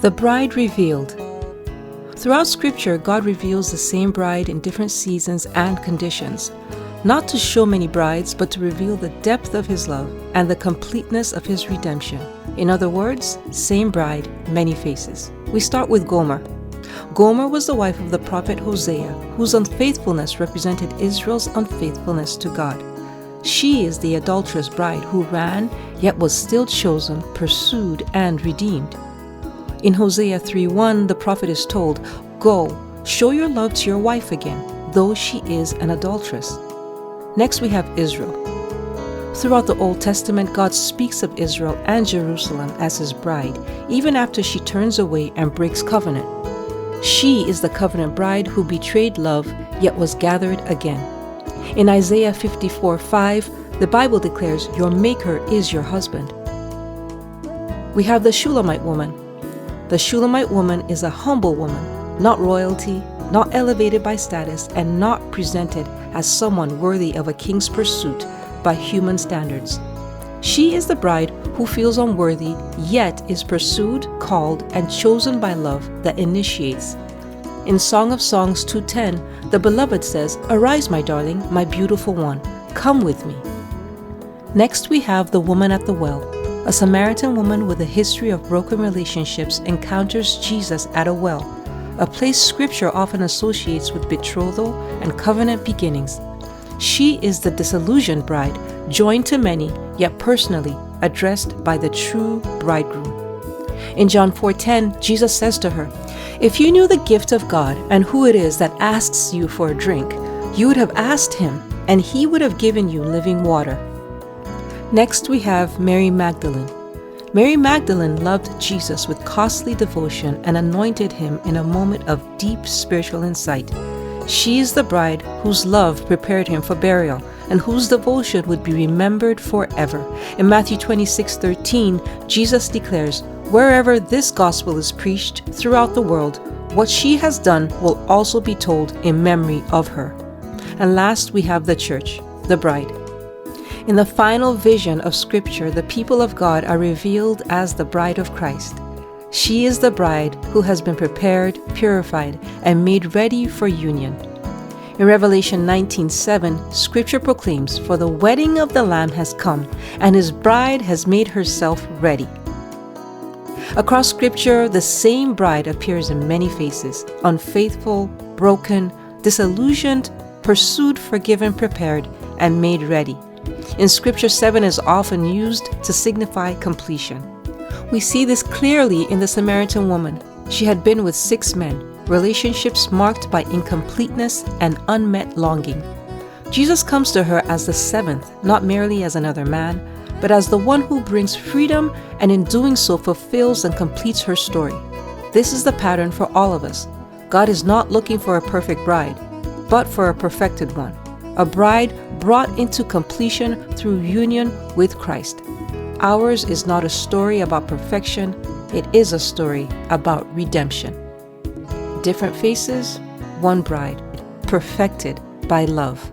The bride revealed. Throughout Scripture, God reveals the same bride in different seasons and conditions, not to show many brides, but to reveal the depth of His love and the completeness of His redemption. In other words, same bride, many faces. We start with Gomer. Gomer was the wife of the prophet Hosea, whose unfaithfulness represented Israel's unfaithfulness to God. She is the adulterous bride who ran, yet was still chosen, pursued, and redeemed. In Hosea 3:1, the prophet is told, "Go, show your love to your wife again, though she is an adulteress." Next we have Israel. Throughout the Old Testament, God speaks of Israel and Jerusalem as His bride, even after she turns away and breaks covenant. She is the covenant bride who betrayed love, yet was gathered again. In Isaiah 54:5, the Bible declares, "Your Maker is your husband." We have the Shulamite woman. The Shulamite woman is a humble woman, not royalty, not elevated by status, and not presented as someone worthy of a king's pursuit by human standards. She is the bride who feels unworthy, yet is pursued, called, and chosen by love that initiates. In Song of Songs 2:10, the beloved says, "Arise, my darling, my beautiful one, come with me." Next we have the woman at the well. A Samaritan woman with a history of broken relationships encounters Jesus at a well, a place Scripture often associates with betrothal and covenant beginnings. She is the disillusioned bride, joined to many, yet personally addressed by the true bridegroom. In John 4:10, Jesus says to her, "If you knew the gift of God and who it is that asks you for a drink, you would have asked Him, and He would have given you living water." Next we have Mary Magdalene. Mary Magdalene loved Jesus with costly devotion and anointed Him in a moment of deep spiritual insight. She is the bride whose love prepared Him for burial and whose devotion would be remembered forever. In Matthew 26:13, Jesus declares, "Wherever this gospel is preached throughout the world, what she has done will also be told in memory of her." And last we have the church, the bride. In the final vision of Scripture, the people of God are revealed as the bride of Christ. She is the bride who has been prepared, purified, and made ready for union. In Revelation 19:7, Scripture proclaims, "For the wedding of the Lamb has come, and His bride has made herself ready." Across Scripture, the same bride appears in many faces: unfaithful, broken, disillusioned, pursued, forgiven, prepared, and made ready. In Scripture, 7 is often used to signify completion. We see this clearly in the Samaritan woman. She had been with 6 men, relationships marked by incompleteness and unmet longing. Jesus comes to her as the 7th, not merely as another man, but as the one who brings freedom and in doing so fulfills and completes her story. This is the pattern for all of us. God is not looking for a perfect bride, but for a perfected one, a bride brought into completion through union with Christ. Ours is not a story about perfection, it is a story about redemption. Different faces, one bride, perfected by love.